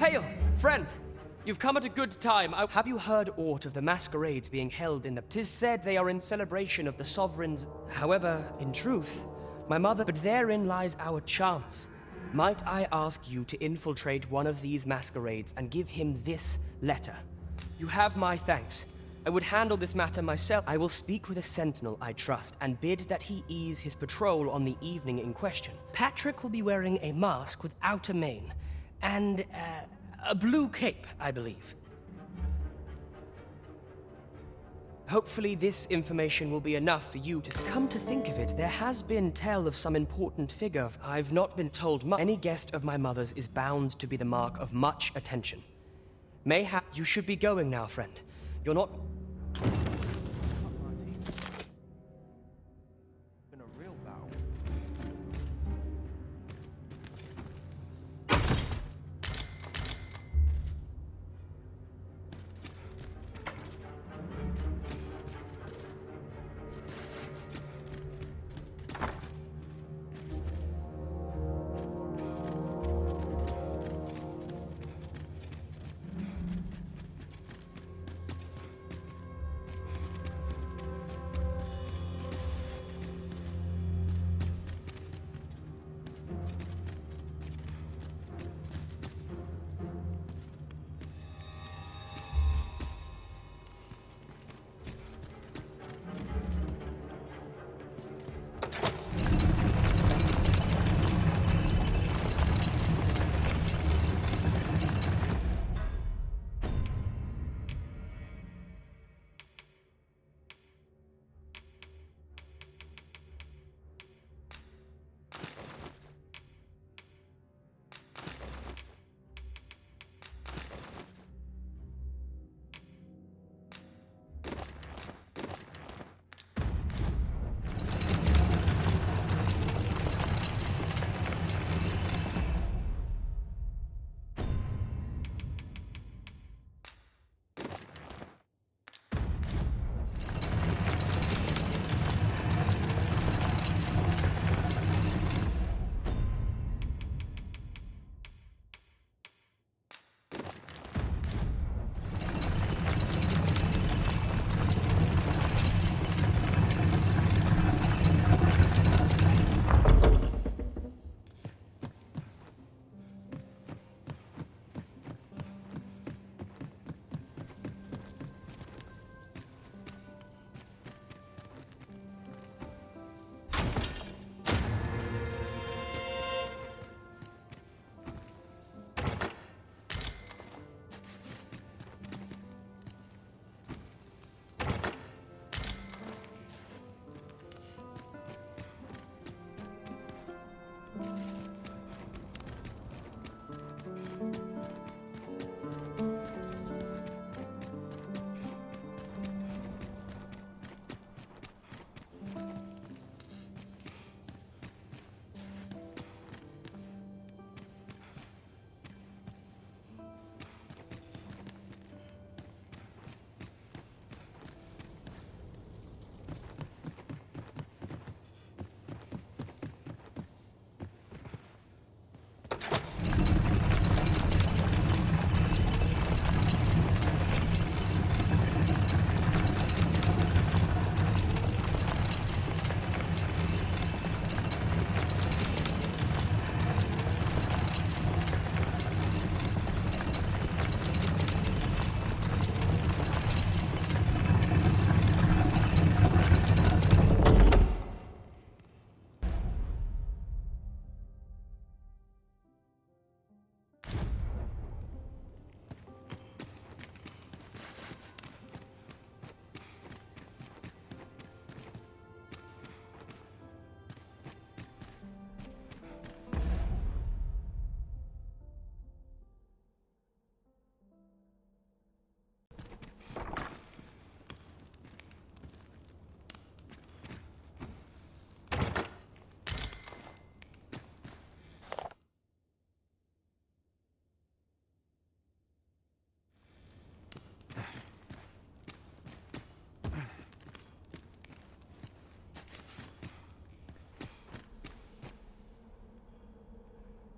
Hail, friend! You've come at a good time. Have you heard aught of the masquerades being held in the... 'Tis said they are in celebration of the sovereign's... However, in truth, my mother... But therein lies our chance. Might I ask you to infiltrate one of these masquerades and give him this letter? You have my thanks. I would handle this matter myself. I will speak with a sentinel I trust and bid that he ease his patrol on the evening in question. Patrick will be wearing a mask without a mane and a blue cape, I believe. Hopefully this information will be enough for you to come to think of it. There has been tell of some important figure. I've not been told much. Any guest of my mother's is bound to be the mark of much attention. Mayhap you should be going now, friend. You're not... Been a real battle.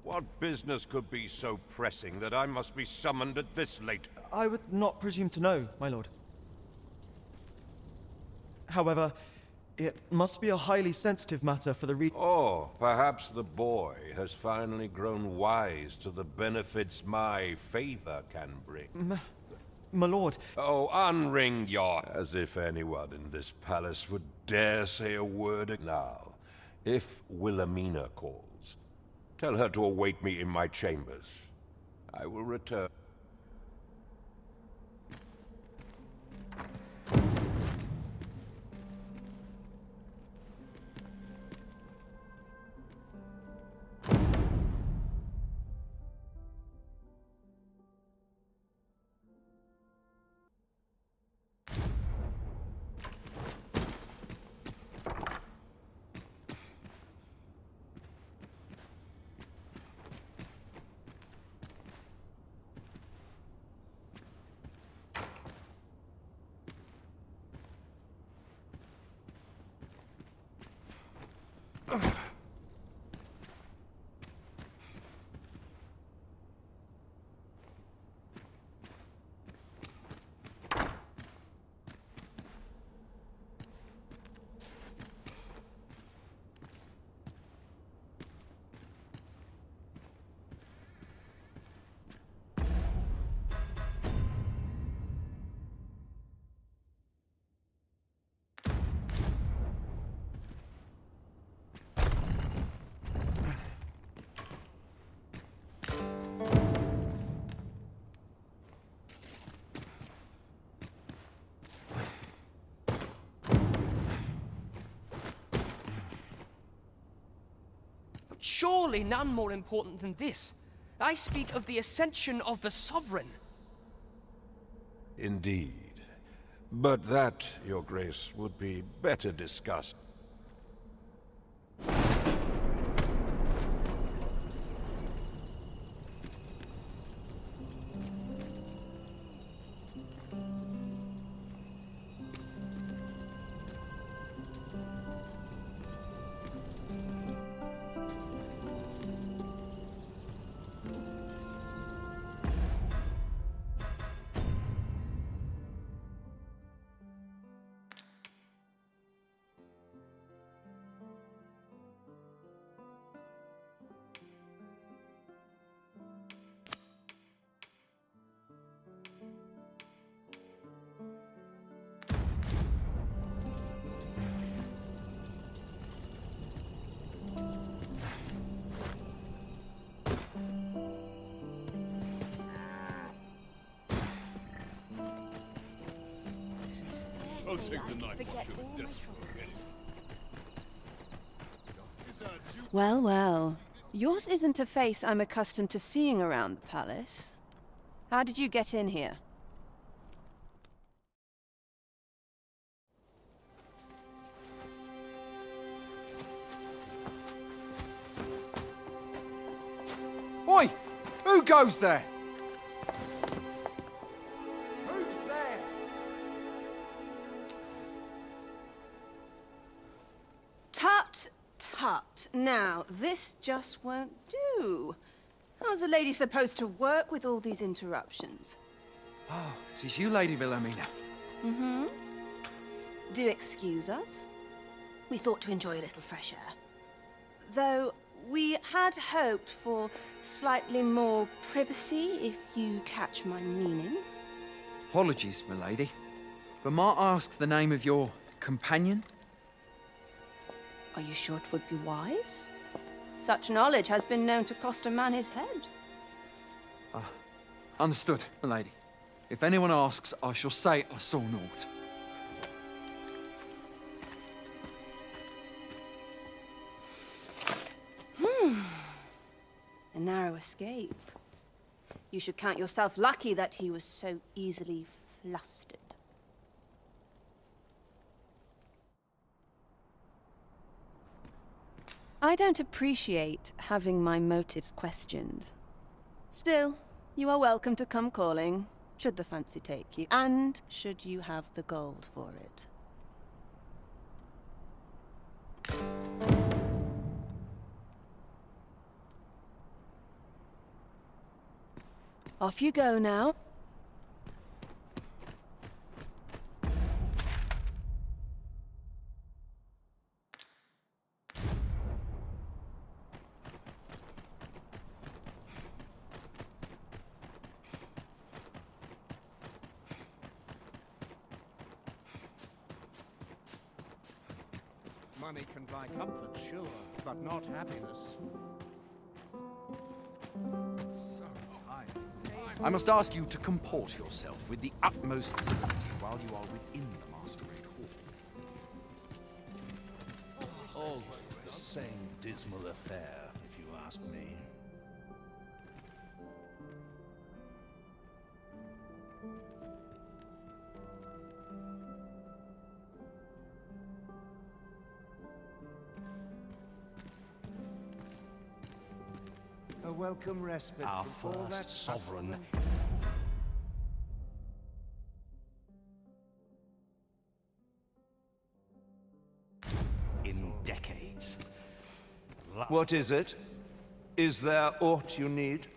What business could be so pressing that I must be summoned at this late hour? I would not presume to know, my lord. However, it must be a highly sensitive matter for the Or perhaps the boy has finally grown wise to the benefits my favor can bring. My lord. Oh, unring your... As if anyone in this palace would dare say a word. Now, if Wilhelmina calls, tell her to await me in my chambers. I will return. Surely none more important than this. I speak of the ascension of the sovereign. Indeed. But that, Your Grace, would be better discussed. I'll take the knife off to a death. Well, well. Yours isn't a face I'm accustomed to seeing around the palace. How did you get in here? Oi! Who goes there? Who's there? Tut, tut. Now, this just won't do. How's a lady supposed to work with all these interruptions? Oh, 'tis you, Lady Wilhelmina. Mm-hmm. Do excuse us. We thought to enjoy a little fresh air. Though we had hoped for slightly more privacy, if you catch my meaning. Apologies, milady. But might I ask the name of your companion? Are you sure it would be wise? Such knowledge has been known to cost a man his head. Understood, milady. If anyone asks, I shall say I saw naught. A narrow escape. You should count yourself lucky that he was so easily flustered. I don't appreciate having my motives questioned. Still, you are welcome to come calling, should the fancy take you, and should you have the gold for it. Off you go now. Money can buy comfort, sure, but not happiness. So tired. I must ask you to comport yourself with the utmost civility while you are within the masquerade hall. Always the same dismal affair, if you ask me. A welcome respite Our from all that first sovereign. In decades. What is it? Is there aught you need?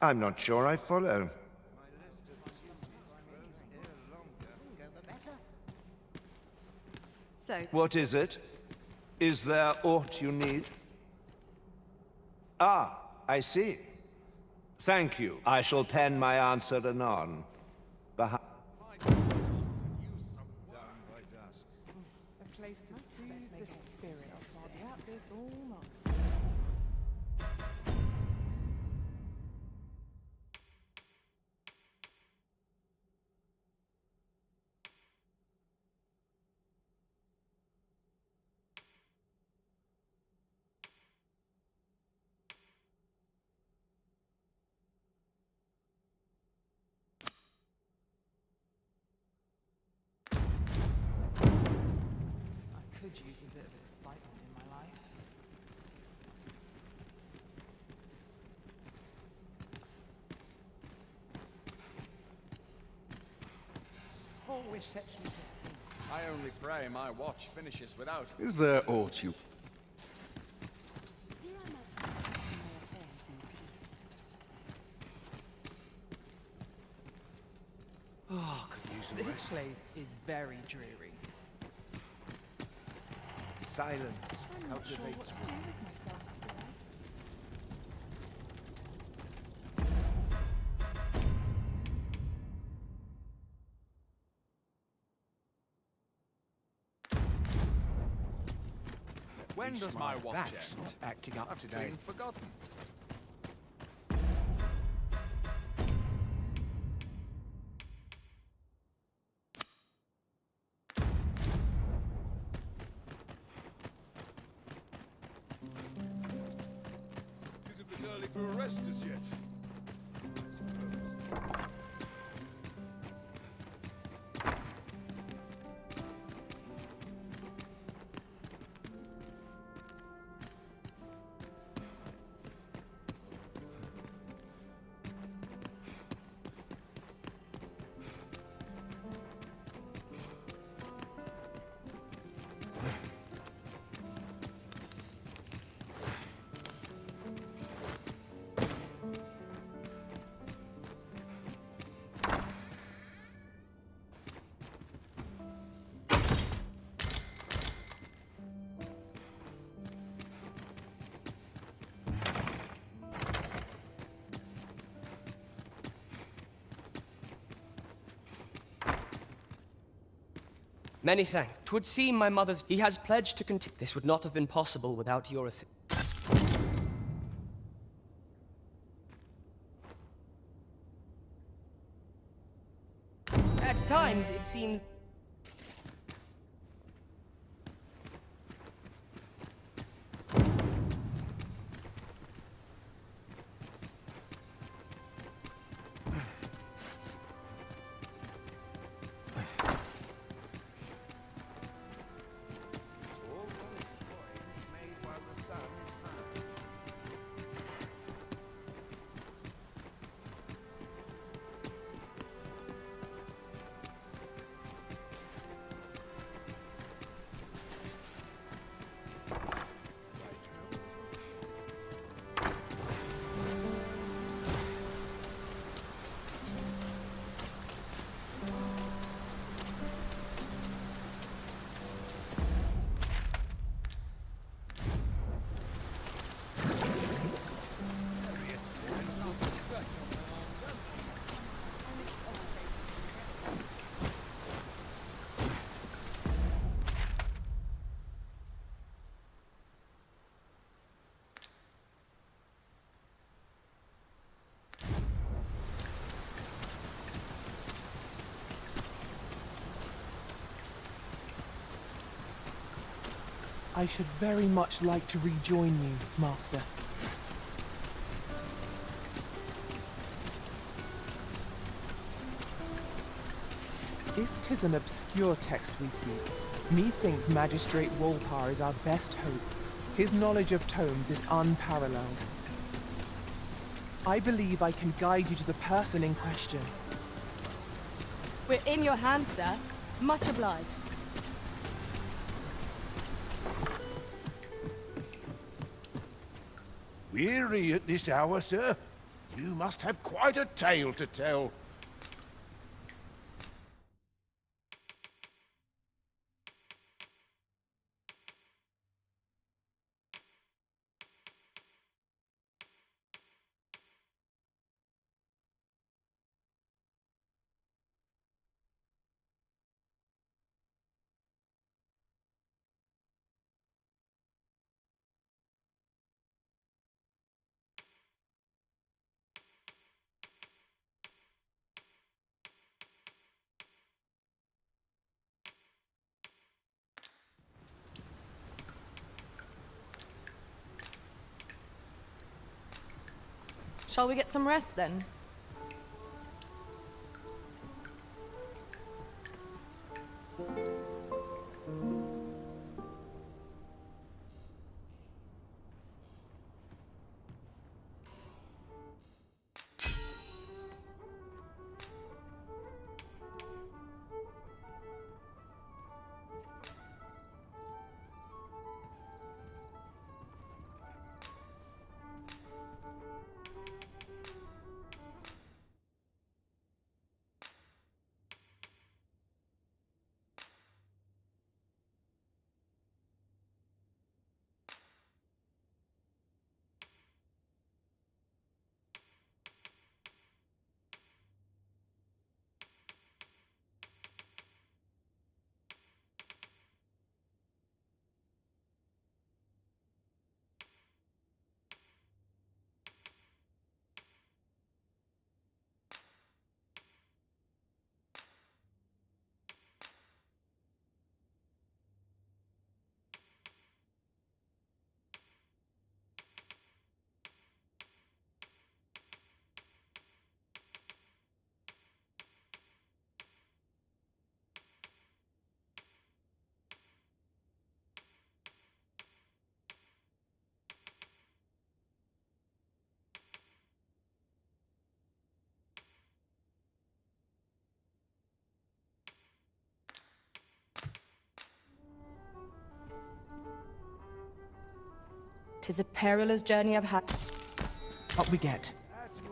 I'm not sure I follow. So, What is it? Is there aught you need? Ah, I see. Thank you. I shall pen my answer anon. Behind. A place to soothe the spirit while at this all night. I could use a bit of excitement in my life. Always sets me to think. I only pray my watch finishes without. Is there aught you... here I might just put my affairs in peace. Oh, could use a This rest. place is very dreary. Silence I'm not sure what cultivates to do with myself today. When does my watch That's end? not acting up I've today. clean forgotten. Tis a bit early for a rest as yet. Many thanks. 'Twould seem my mother's... He has pledged to continue. This would not have been possible without your assistance. At times, it seems... All honest coin is made while the sun is high. I should very much like to rejoin you, Master. If 'tis an obscure text we seek, methinks Magistrate Wolpar is our best hope. His knowledge of tomes is unparalleled. I believe I can guide you to the person in question. We're in your hands, sir. Much obliged. Weary at this hour, sir? You must have quite a tale to tell. Shall we get some rest then? Tis a perilous journey I've had. Up we get.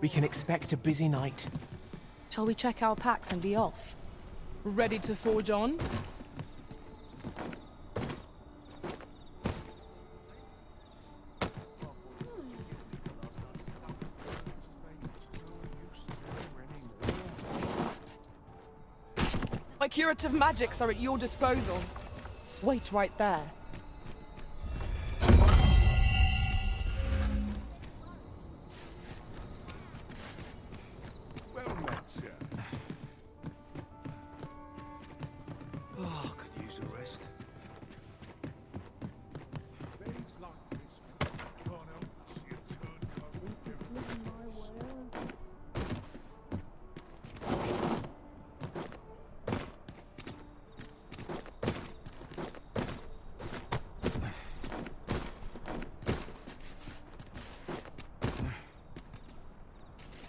We can expect a busy night. Shall we check our packs and be off? Ready to forge on? My curative magics are at your disposal. Wait right there. Well met, sir. Oh, could use a rest.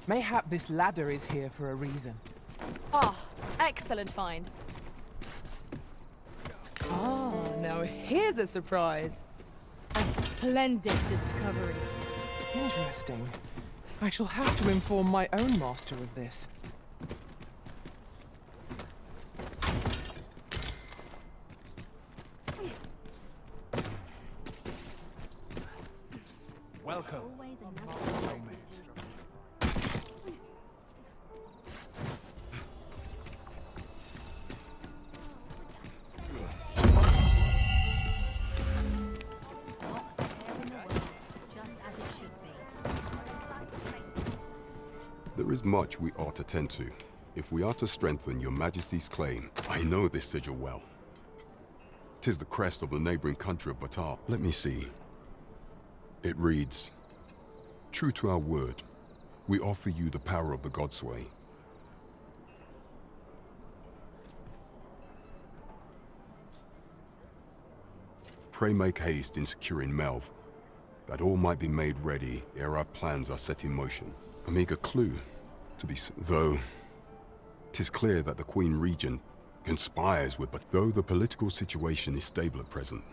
Mayhap this ladder is here for a reason. Ah, excellent find. Ah, now here's a surprise. A splendid discovery. Interesting. I shall have to inform my own master of this. Welcome. There is much we ought to tend to, if we are to strengthen your Majesty's claim. I know this sigil well. 'Tis the crest of the neighboring country of Batar. Let me see. It reads, "True to our word, we offer you the power of the Godsway." Pray make haste in securing Melv, that all might be made ready ere our plans are set in motion. A meager clue, to be though 'tis clear that the Queen Regent conspires with, but though the political situation is stable at present,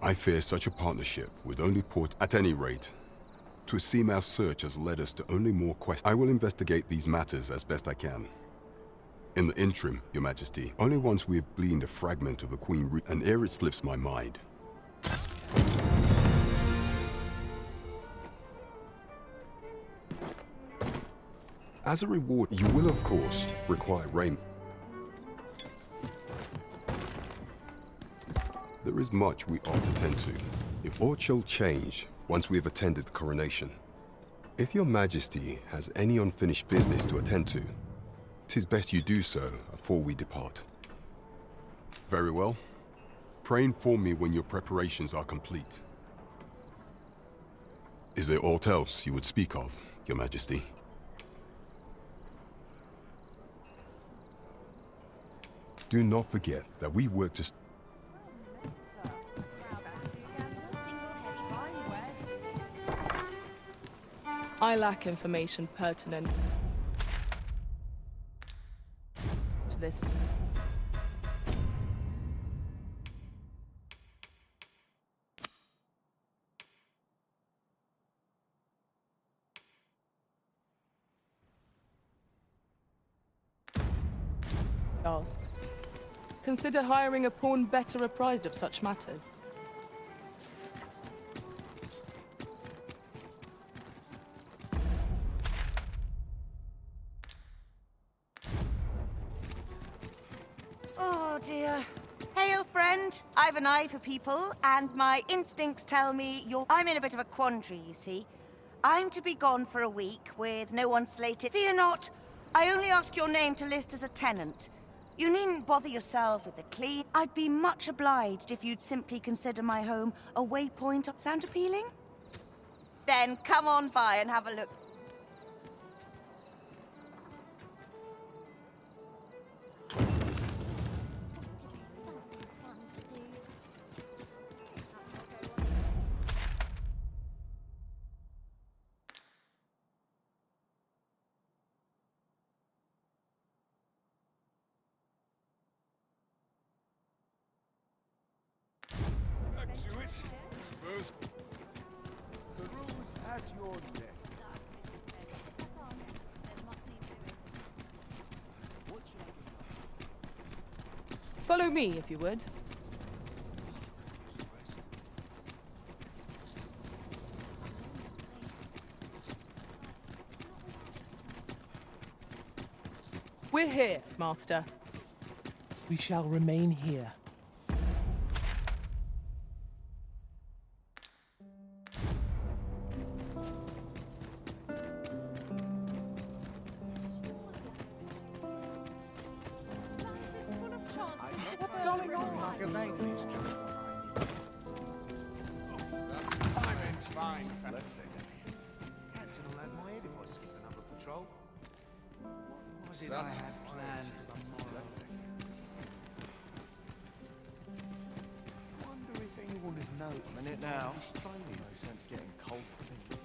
I fear such a partnership would only put, at any rate, 'twould seem our search has led us to only more questions. I will investigate these matters as best I can. In the interim, Your Majesty, only once we have gleaned a fragment of the Queen and ere it slips my mind. As a reward, you will of course require raiment. There is much we ought to tend to, if aught shall change once we have attended the coronation. If Your Majesty has any unfinished business to attend to, 'tis best you do so afore we depart. Very well. Pray inform me when your preparations are complete. Is there aught else you would speak of, Your Majesty? Do not forget that we work to... I lack information pertinent to this. Ask. Consider hiring a pawn better apprised of such matters. Oh dear. Hail, friend. I've an eye for people, and my instincts tell me you're... I'm in a bit of a quandary, you see. I'm to be gone for a week with no one slated. Fear not. I only ask your name to list as a tenant. You needn't bother yourself with the clean. I'd be much obliged if you'd simply consider my home a waypoint. Sound appealing? Then come on by and have a look. The rules at your neck. Follow me, if you would. We're here, Master. We shall remain here. What's going on? It's fine, fellas. Captain will have my head if I skip another patrol. What was it I had planned for the morrow? Wonder if anyone would notice. A minute now. No sense getting cold feet.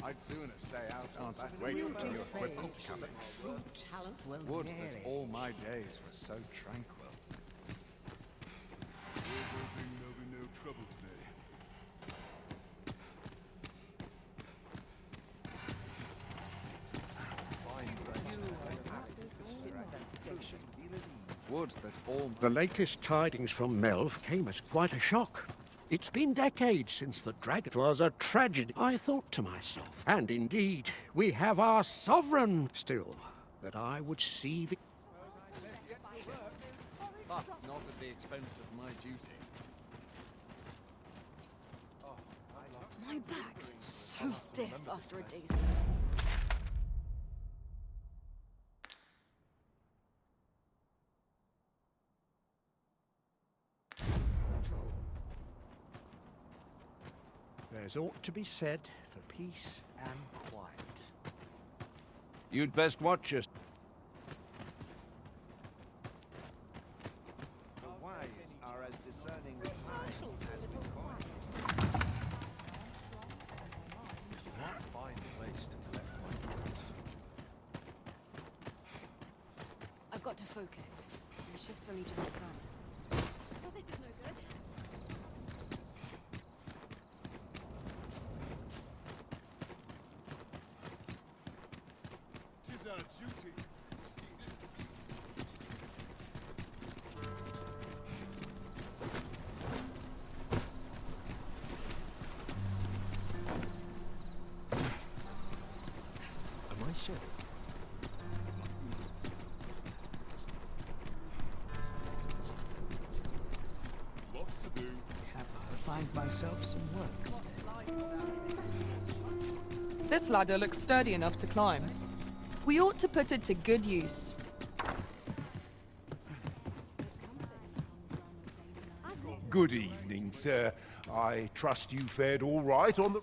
I'd sooner stay out and wait for your equipment to come in. Would that all my days were so tranquil. There'll be no trouble today. Would that all... The latest tidings from Melv came as quite a shock. It's been decades since the dragon was a tragedy. I thought to myself, and indeed, we have our sovereign still, that I would see the... But not at the expense of my duty. My back's so stiff after a day's... There's aught to be said for peace and quiet. You'd best watch us. The wise are as discerning with time as with coin. Fine place to collect my thoughts. I've got to focus. My shift's only just begun. Well, this is no good. Tis our duty. Am I sure? Lots to do. Have I find myself some work? This ladder looks sturdy enough to climb. We ought to put it to good use. Good evening, sir. I trust you fared all right on the...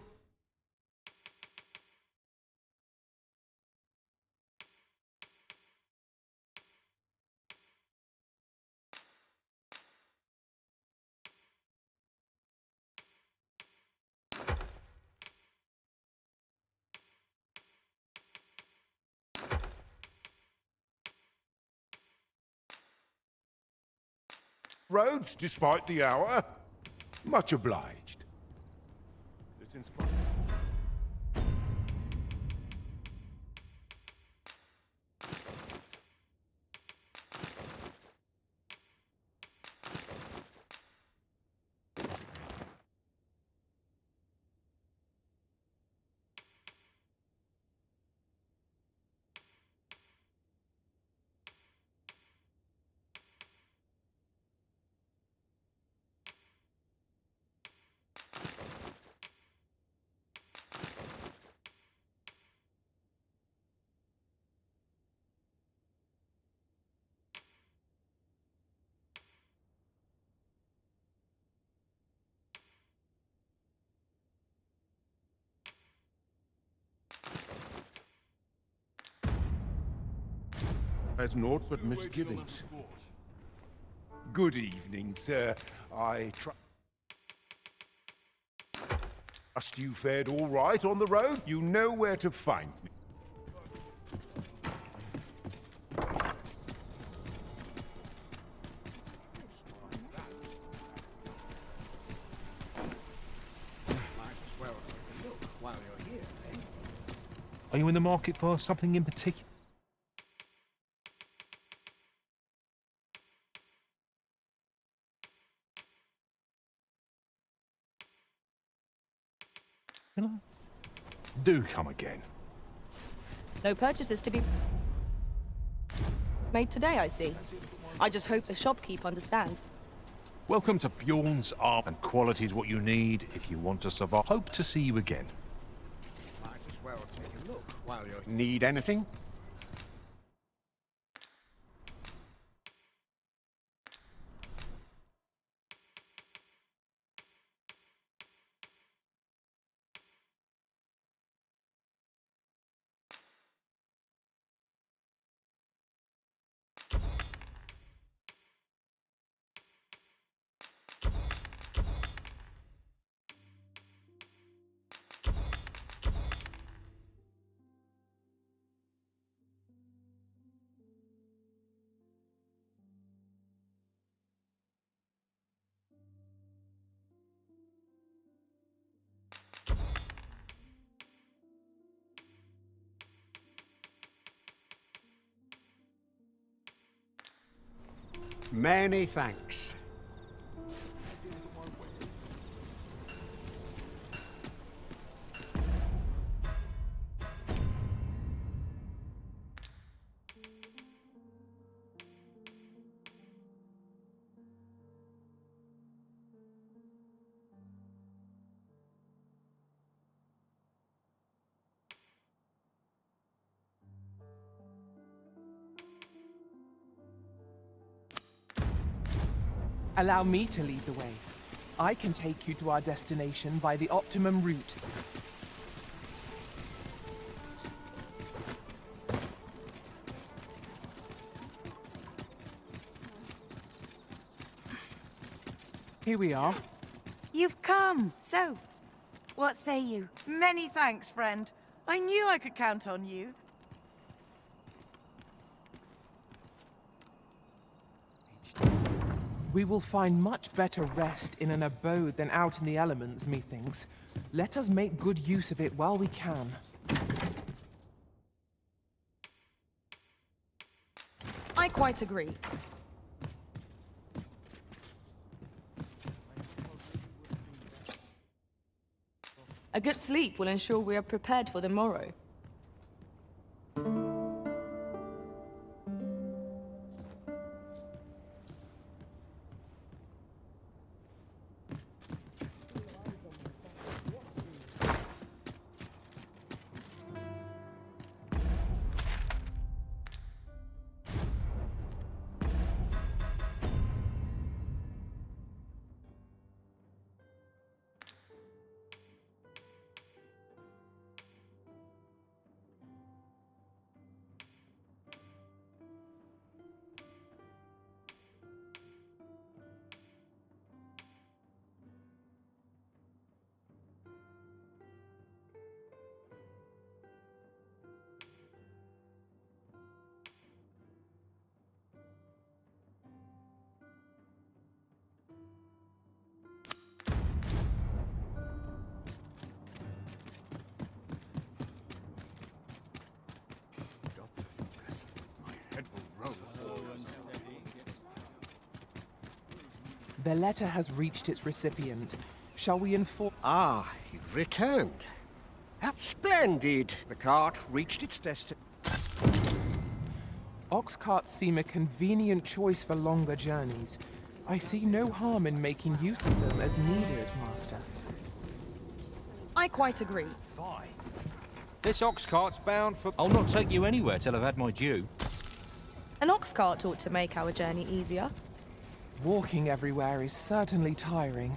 roads, despite the hour. Much obliged. This inspires... Has naught but misgivings. Good evening, sir. I trust you fared all right on the road. You know where to find me. Might as well take a look while you're here, eh? Are you in the market for something in particular? Do come again. No purchases to be made today, I see. I just hope the shopkeep understands. Welcome to Bjorn's Art, and quality is what you need if you want to survive. Hope to see you again. Might as well take a look while you're... Need anything? Many thanks. Allow me to lead the way. I can take you to our destination by the optimum route. Here we are. You've come. So, what say you? Many thanks, friend. I knew I could count on you. We will find much better rest in an abode than out in the elements, methinks. Let us make good use of it while we can. I quite agree. A good sleep will ensure we are prepared for the morrow. The letter has reached its recipient. Shall we inform... Ah, you've returned. That's splendid. The cart reached its destiny. Ox carts seem a convenient choice for longer journeys. I see no harm in making use of them as needed, Master. I quite agree. Fine. This ox cart's bound for... I'll not take you anywhere till I've had my due. An ox cart ought to make our journey easier. Walking everywhere is certainly tiring.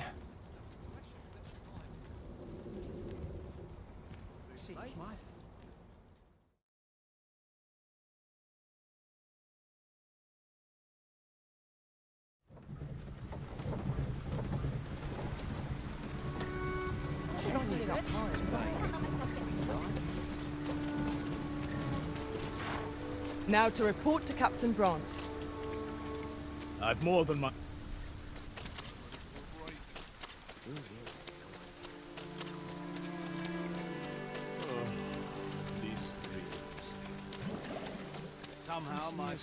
Now to report to Captain Brant. I've more than my... Somehow my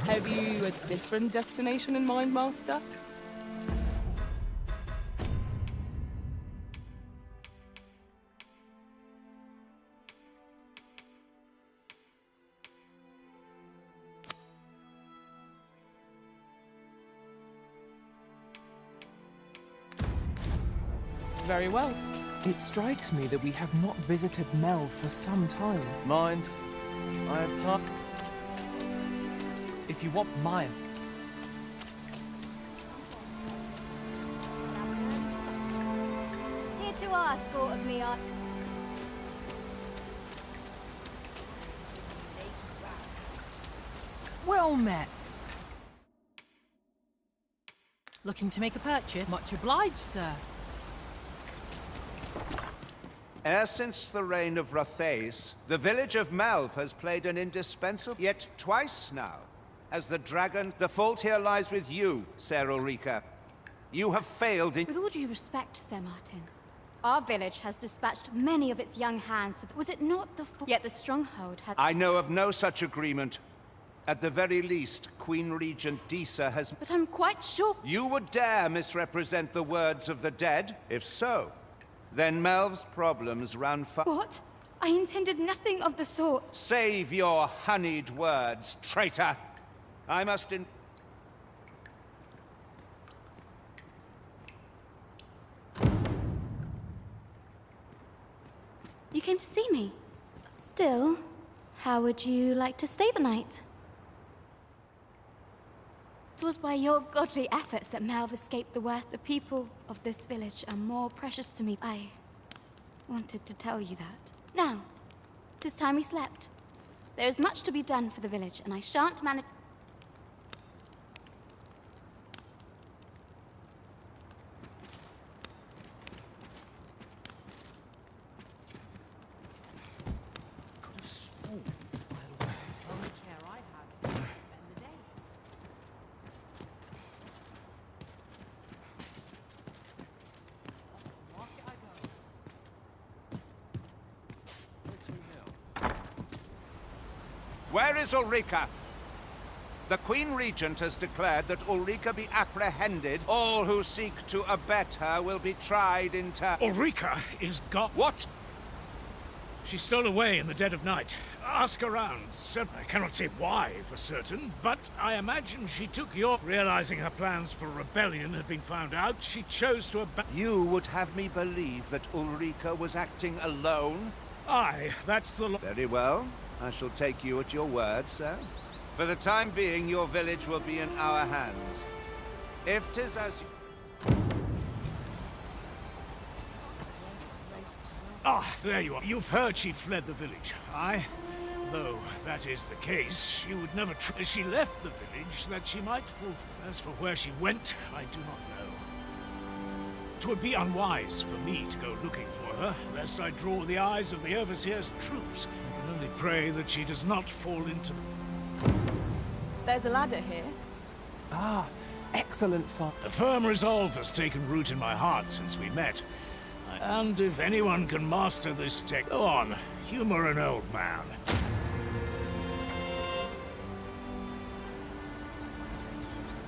Have you a different destination in mind, Master? Very well. It strikes me that we have not visited Mel for some time. Mind? I have time. If you want mine. Here to ask aught of me, I... Well met. Looking to make a purchase? Much obliged, sir. Ever since the reign of Rothace, the village of Malv has played an indispensable... Yet twice now, as the dragon, the fault here lies with you, Ser Ulrika. You have failed in... With all due respect, Sir Martin, our village has dispatched many of its young hands. Was it not the fault? Yet the stronghold had... I know of no such agreement. At the very least, Queen Regent Disa has... But I'm quite sure... You would dare misrepresent the words of the dead? If so, then Melv's problems run far... What? I intended nothing of the sort. Save your honeyed words, traitor! I must You came to see me. Still, how would you like to stay the night? It was by your godly efforts that Melv escaped the worst. The people of this village are more precious to me. I wanted to tell you that. Now, 'tis time we slept. There is much to be done for the village, and I shan't manage... Where is Ulrika? The Queen Regent has declared that Ulrika be apprehended. All who seek to abet her will be tried in turn. Ulrika is gone. What? She stole away in the dead of night. Ask around. I cannot say why for certain, but I imagine she took your... Realizing her plans for rebellion had been found out, she chose to abandon... You would have me believe that Ulrika was acting alone? Aye, that's the... Very well. I shall take you at your word, sir. For the time being, your village will be in our hands. If 'tis as you... Ah, there you are. You've heard she fled the village, aye? Though that is the case, she would never try... She left the village that she might fulfill. As for where she went, I do not know. 'Twould be unwise for me to go looking for her, lest I draw the eyes of the Overseer's troops. I can only pray that she does not fall into the... There's a ladder here. Ah, excellent fun. A firm resolve has taken root in my heart since we met. And if anyone can master this tech... Go on, humor an old man.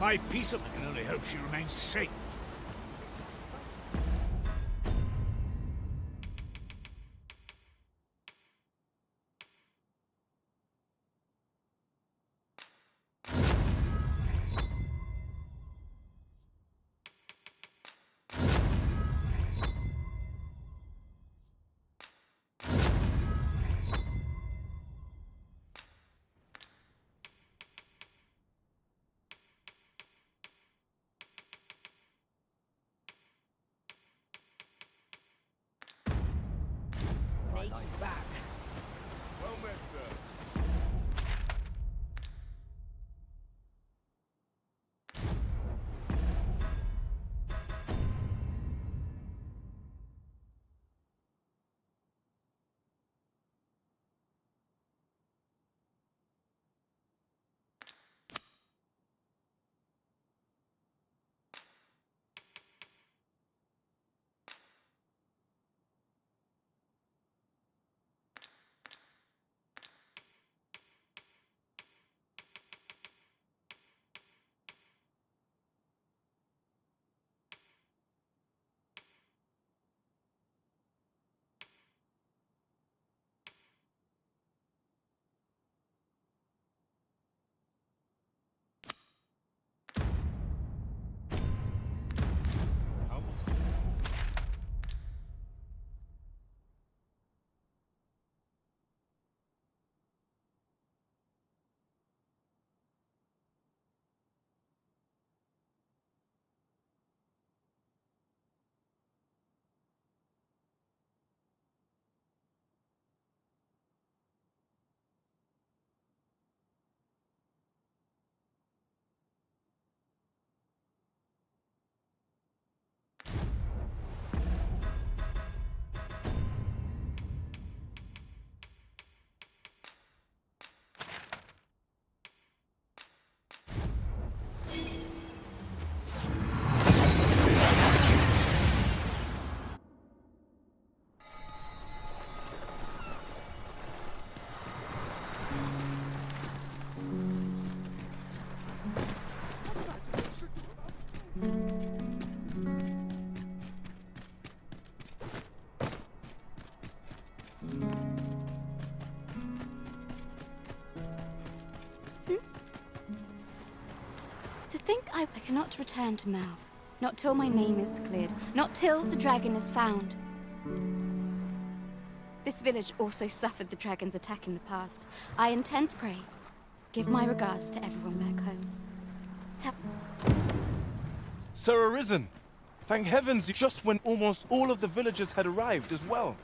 My piece of... I can only hope she remains safe. Back. Well met, sir. To think I cannot return to Melv. Not till my name is cleared. Not till the dragon is found. This village also suffered the dragon's attack in the past. I intend to pray. Give my regards to everyone back home. tell... Sir Arisen! Thank heavens, just when almost all of the villagers had arrived as well.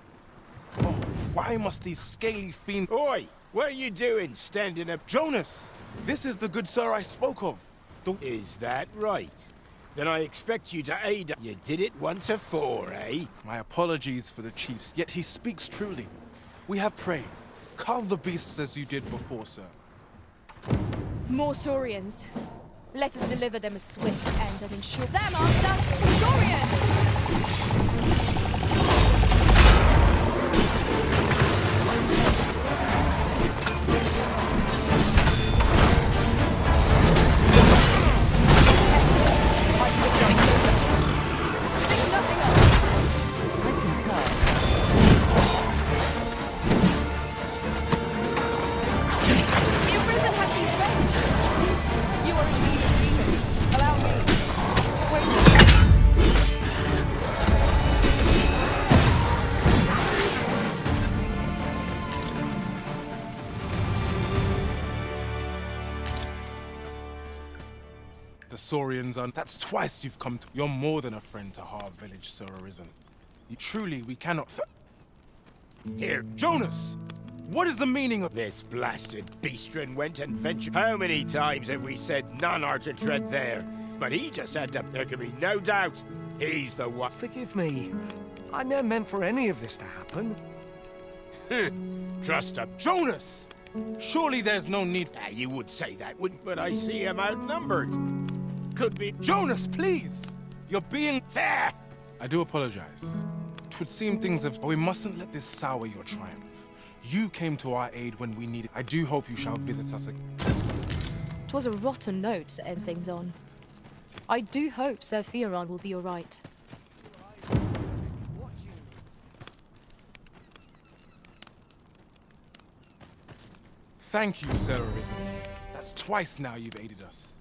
Oh, why must these scaly fiends... Oi! What are you doing, standing up? Jonas! This is the good sir I spoke of. Is that right? Then I expect you to aid. You did it once afore, eh? My apologies for the chiefs, yet he speaks truly. We have prayed. Carve the beasts as you did before, sir. More Saurians. Let us deliver them a swift end and ensure... There, Master! Saurians! Saurians are... That's twice you've come to... You're more than a friend to Harv Village, Sir Arisen. Truly, we cannot... Here, Jonas! What is the meaning of... This blasted beastren went and ventured... How many times have we said none are to tread there? But he just had to... There can be no doubt. He's the one... Forgive me. I never meant for any of this to happen. Trust him. Jonas! Surely there's no need... You would say that, wouldn't... But I see him outnumbered. Could be... Jonas, please! You're being... Fair! I do apologize. 'Twould seem things have... But we mustn't let this sour your triumph. You came to our aid when we needed... I do hope you shall visit us again. 'Twas a rotten note to end things on. I do hope Sir Fioran will be all right. Thank you, Sir Arisen. That's twice now you've aided us.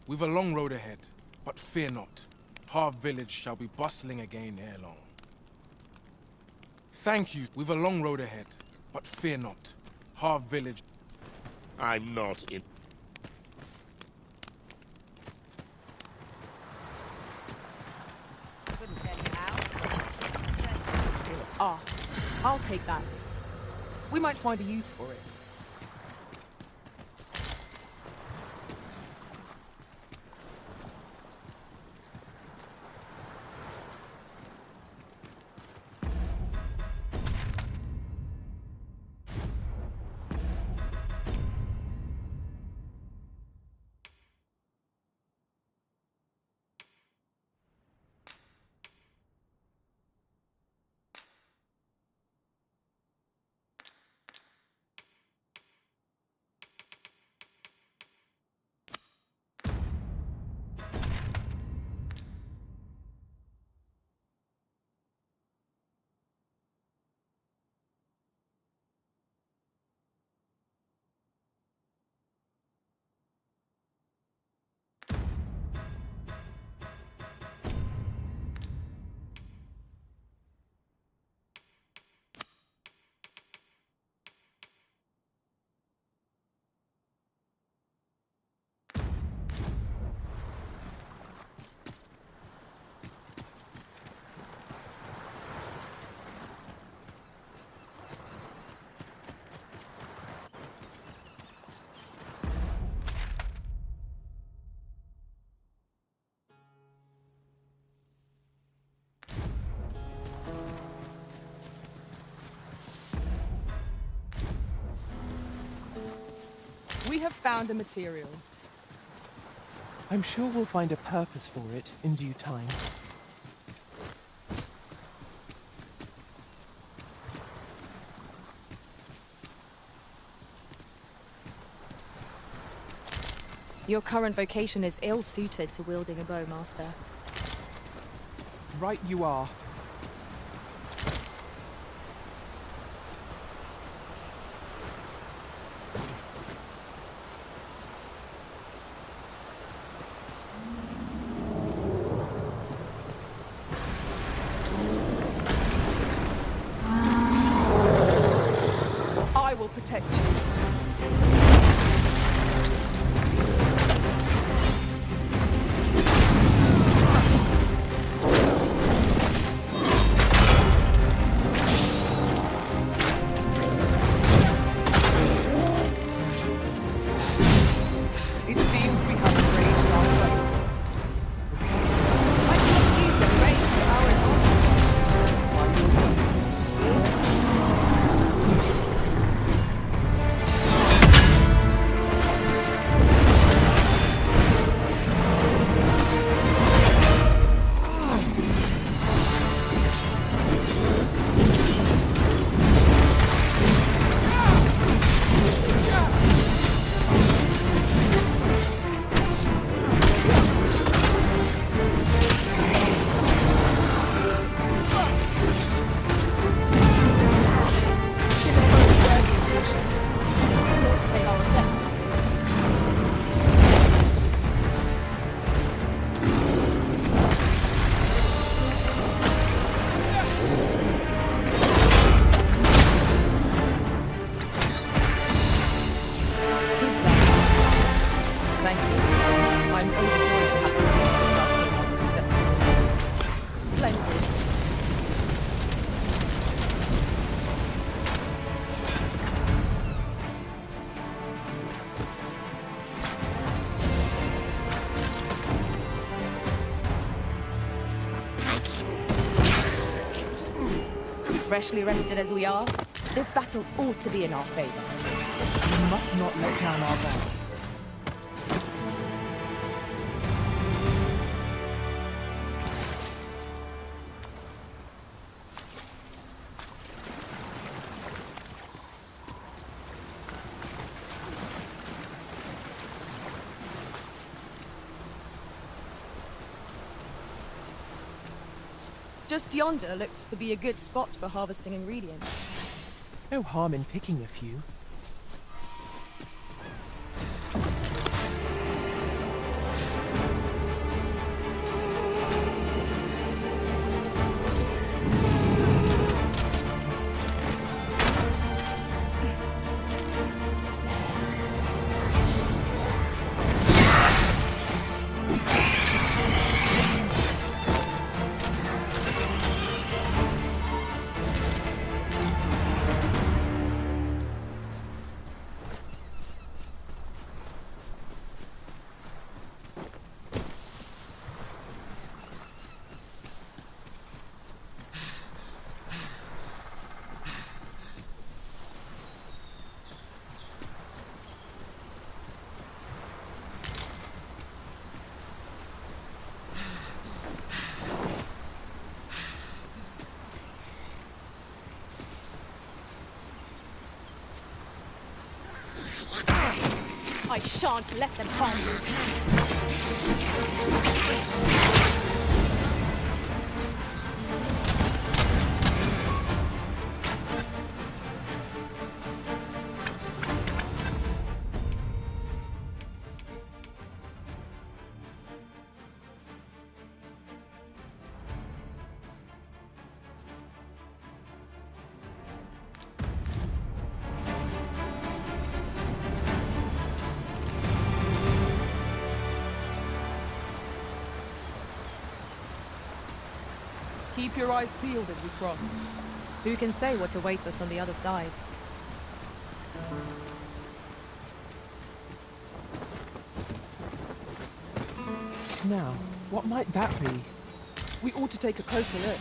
We've a long road ahead, but fear not. Harv Village shall be bustling again ere long. Thank you. We've a long road ahead, but fear not. Harv Village... I'm not in... Ah, I'll take that. We might find a use for it. We have found the material. I'm sure we'll find a purpose for it in due time. Your current vocation is ill-suited to wielding a bow, Master. Right you are. I will protect you. freshly rested as we are, this battle ought to be in our favor. We must not let down our guard. Just yonder looks to be a good spot for harvesting ingredients. No harm in picking a few. I shan't let them harm you. Keep your eyes peeled as we cross. Who can say what awaits us on the other side? Now, what might that be? We ought to take a closer look.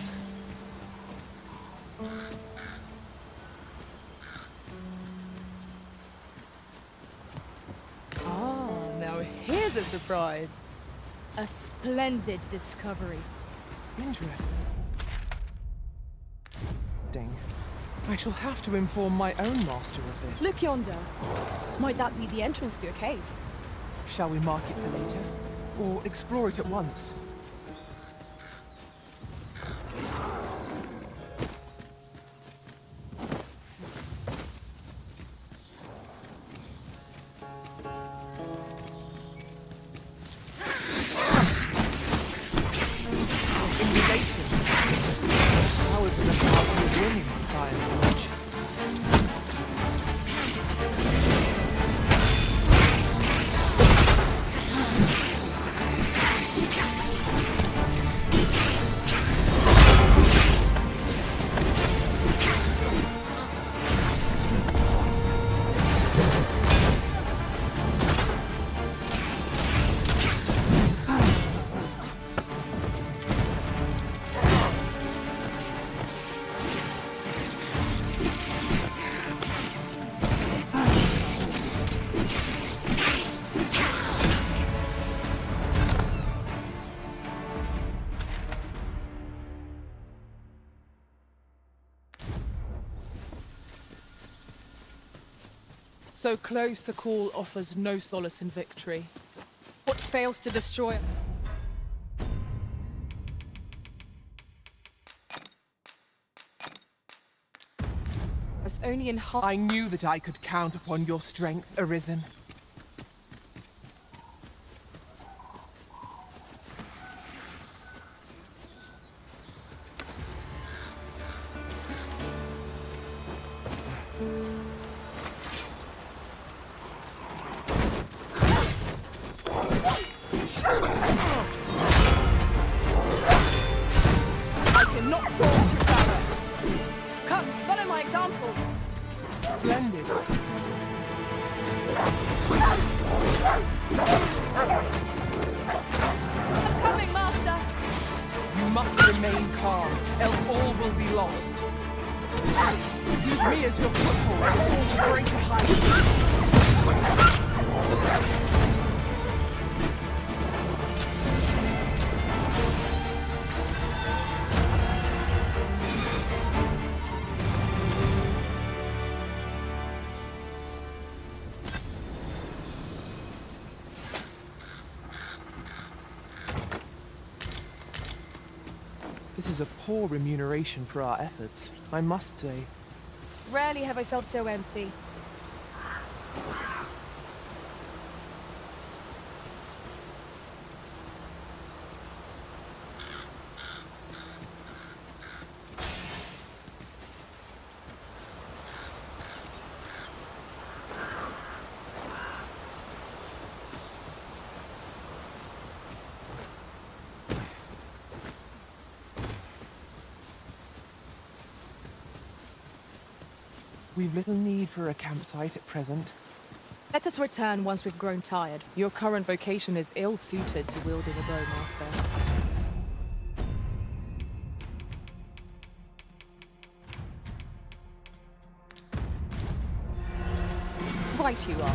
Ah, now here's a surprise. A splendid discovery. Interesting. I shall have to inform my own master of this. Look yonder. Might that be the entrance to a cave? Shall we mark it for later? Or explore it at once? So close a call offers no solace in victory. What fails to destroy us only in I knew that I could count upon your strength, Arisen. Use me as your foothold to soar to greater heights. This is a poor remuneration for our efforts, I must say. Rarely have I felt so empty. We've little need for a campsite at present. Let us return once we've grown tired. Your current vocation is ill-suited to wielding a bow, Master. Right you are.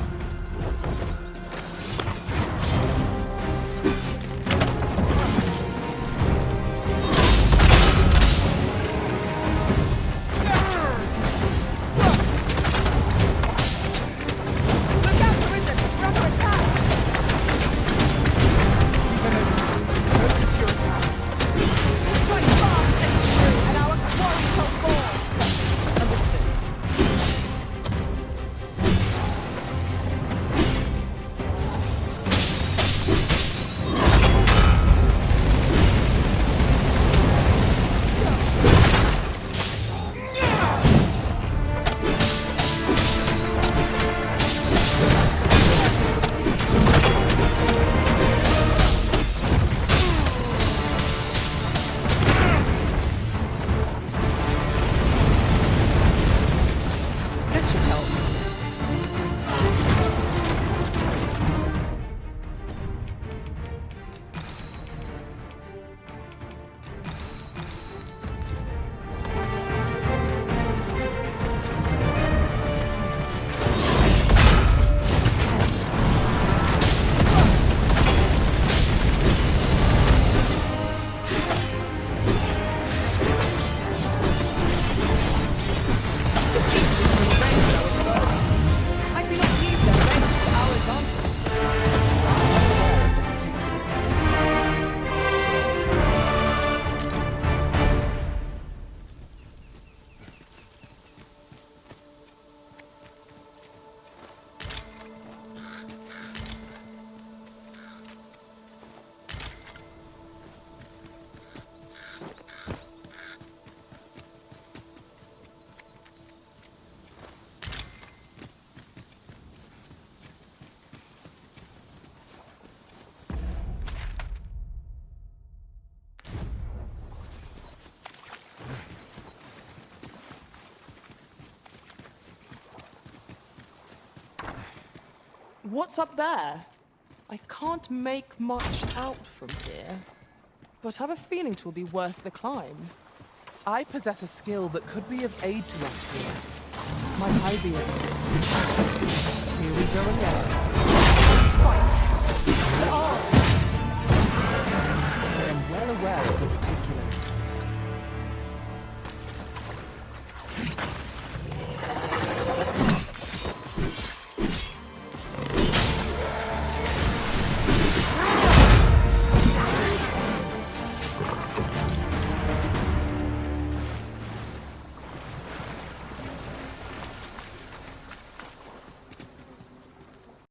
What's up there? I can't make much out from here, but I have a feeling it will be worth the climb. I possess a skill that could be of aid to us here. My high beard system. Here we go again. Fight! To arms! I am well aware of